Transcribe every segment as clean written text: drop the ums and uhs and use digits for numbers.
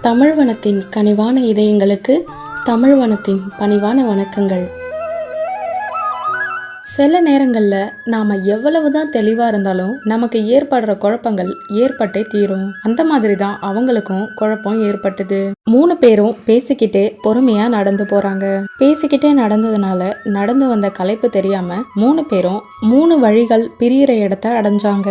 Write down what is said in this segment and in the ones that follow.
தமிழ்வனத்தின் கனிவான இதயங்களுக்கு தமிழ்வனத்தின் பணிவான வணக்கங்கள். சில நேரங்களில் நாம் எவ்வளவுதான் தெளிவாக இருந்தாலும் நமக்கு ஏற்படுற குழப்பங்கள் ஏற்பட்டே தீரும். அந்த மாதிரி தான் அவங்களுக்கும் குழப்பம் ஏற்பட்டது. 3 பேரும் பேசிக்கிட்டே பொறுமையா நடந்து போறாங்க. பேசிக்கிட்டே நடந்ததுனால நடந்து வந்த களைப்பு தெரியாம 3 பேரும் 3 வழிகள் பிரியிற இடத்த அடைஞ்சாங்க.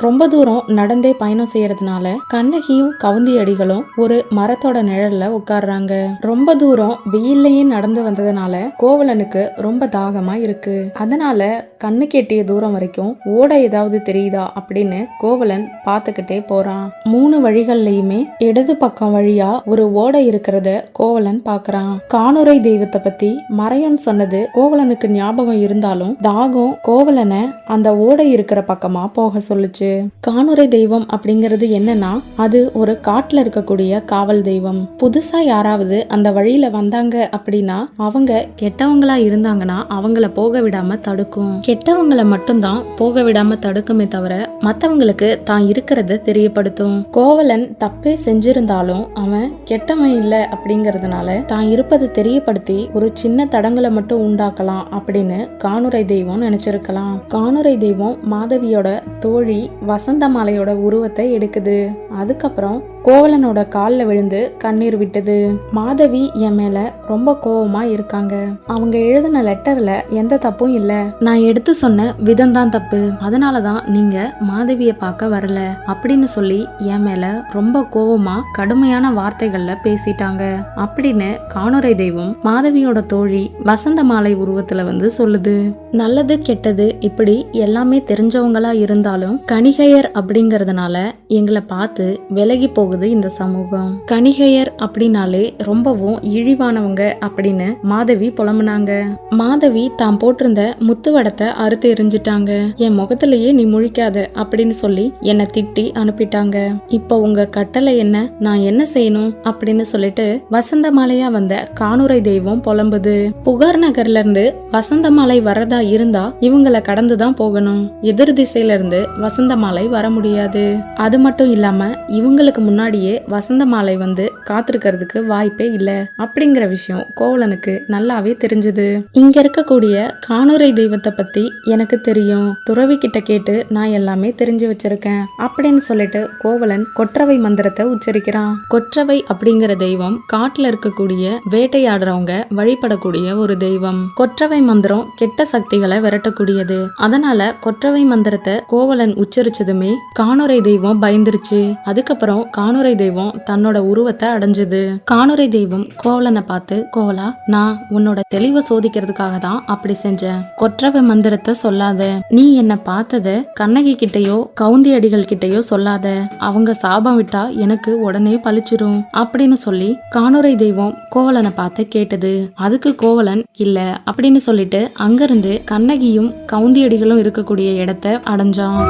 ரொம்ப தூரம் நடந்தே பயணம் செய்யறதுனால கண்ணகியும் கவுந்தி அடிகளும் ஒரு மரத்தோட நிழல்ல உட்கார்றாங்க. ரொம்ப தூரம் வெயிலையே நடந்து வந்ததுனால கோவலனுக்கு ரொம்ப தாகமா இருக்கு. அதனால கண்ணு கேட்டிய தூரம் வரைக்கும் ஓட ஏதாவது தெரியுதா அப்படின்னு கோவலன் பார்த்துக்கிட்டே போறான். 3 வழிகள்லயுமே இடது பக்கம் வழியா ஒரு ஓடை இருக்கிறத கோவலன் பாக்குறான். காணுரை தெய்வத்தை பத்தி மறையன் சொன்னது கோவலனுக்கு ஞாபகம் இருந்தாலும் தாகம் கோவலனை அந்த ஓடை இருக்கிற பக்கமா போக சொல்லுச்சு. காணுரை தெய்வம் அப்படிங்கிறது என்னன்னா, அது ஒரு காட்டுல இருக்கக்கூடிய காவல் தெய்வம். புதுசா யாராவது அந்த வழியில வந்தாங்க அப்படின்னா அவங்க கெட்டவங்களா இருந்தாங்கன்னா அவங்கள போக விடாம தடுக்கும். கெட்டவங்களை மட்டும்தான் போக விடாம தடுக்குமே தவிர மத்தவங்களுக்கு தான் இருக்கிறத தெரியப்படுத்தும். கோவலன் தப்பே செஞ்சிருந்தாலும் அவன் கெட்டவன் இல்ல அப்படிங்கறதுனால தான் இருப்பதை தெரியப்படுத்தி ஒரு சின்ன தடங்களை மட்டும் உண்டாக்கலாம் அப்படின்னு காணுரை தெய்வம் நினைச்சிருக்கலாம். காணுரை தெய்வம் மாதவியோட தோழி வசந்தமாலையோட உருவத்தை எடுக்குது. அதுக்கப்புறம் கோவலனோட காலில் விழுந்து கண்ணீர் விட்டது. மாதவி என் மேல ரொம்ப கோவமா இருக்காங்க. அவங்க எழுதின லெட்டர்ல எந்த தப்பும் இல்ல. நான் எடுத்து சொன்ன விதம் தான் தப்பு. அதனாலதான் நீங்க மாதவிய பார்க்க வரல அப்படின்னு சொல்லி என் மேல ரொம்ப கோவமா கடுமையான வார்த்தைகள்ல பேசிட்டாங்க அப்படின்னு காணுரை தெய்வம் மாதவியோட தோழி வசந்தமாலை உருவத்துல வந்து சொல்லுது. நல்லது கெட்டது இப்படி எல்லாமே தெரிஞ்சவங்களா இருந்தாலும் கணிகையர் அப்படிங்கறதுனால எங்களை பார்த்து விலகி போகுது இந்த சமூகம். கணிகையர் அப்படின்னாலே ரொம்பவும் இழிவானவங்க அப்படின்னு மாதவி புலம்புனாங்க. மாதவி தான் போட்டிருந்த முத்துவடத்தை அறுத்து எரிஞ்சிட்டாங்க. என் முகத்திலேயே நீ முழிக்காத அப்படின்னு சொல்லி என்னை திட்டி அனுப்பிட்டாங்க. இப்போ உங்க கட்டளை என்ன, நான் என்ன செய்யணும் அப்படின்னு சொல்லிட்டு வசந்தமாலையா வந்த காணுரை தெய்வம் புலம்புது. புகார் நகர்ல இருந்து வசந்தமாலை வரதா இருந்தா இவங்களை கடந்துதான் போகணும். எதிர் திசையில இருந்து வசந்தமாலை வர முடியாது. அது மட்டும் இல்லாம இவங்களுக்கு முன்னாடியே வசந்தமாலை வந்து காத்திருக்கிறதுக்கு வாய்ப்பே இல்ல அப்படிங்கிற விஷயம் கோவலனுக்கு நல்லாவே தெரிஞ்சது. இங்க இருக்கக்கூடிய காணுரை தெய்வத்தை பத்தி எனக்கு தெரியும். துறவி கிட்ட கேட்டு நான் எல்லாமே தெரிஞ்சு வச்சிருக்கேன் அப்படின்னு சொல்லிட்டு கோவலன் கொற்றவை மந்திரத்தை உச்சரிக்கிறான். கொற்றவை அப்படிங்கிற தெய்வம் காட்டுல இருக்கக்கூடிய வேட்டையாடுறவங்க வழிபடக்கூடிய ஒரு தெய்வம். கொற்றவை மந்திரம் கெட்ட சக்திகளை விரட்டக்கூடியது. அதனால கொற்றவை மந்திரத்தை கோவலன் உச்சரிச்சதுமே காணுரை தெய்வம் பயந்துருச்சு. அதுக்கப்புறம் காணுரை தெய்வம் தன்னோட உருவத்தை அடைஞ்சது. காணுரை தெய்வம் கோவலனை பார்த்து, கோவலா, நான் உன்னோட தெளிவை சோதிக்கிறதுக்காக தான் அப்படி செஞ்சேன். கொற்றவை மந்திரத்தை சொல்லாத. நீ என்ன பார்த்தத கண்ணகி கிட்டையோ கவுந்தி அடிகள் கிட்டையோ சொல்லாத. அவங்க சாபம் விட்டா எனக்கு உடனே பழிச்சிரும் அப்படின்னு சொல்லி காணுரை தெய்வம் கோவலனை பார்த்து கேட்டது. அதுக்கு கோவலன் இல்ல அப்படின்னு சொல்லிட்டு அங்கிருந்து கண்ணகியும் கவுந்தி அடிகளும் இருக்கக்கூடிய இடத்தை அடைஞ்சான்.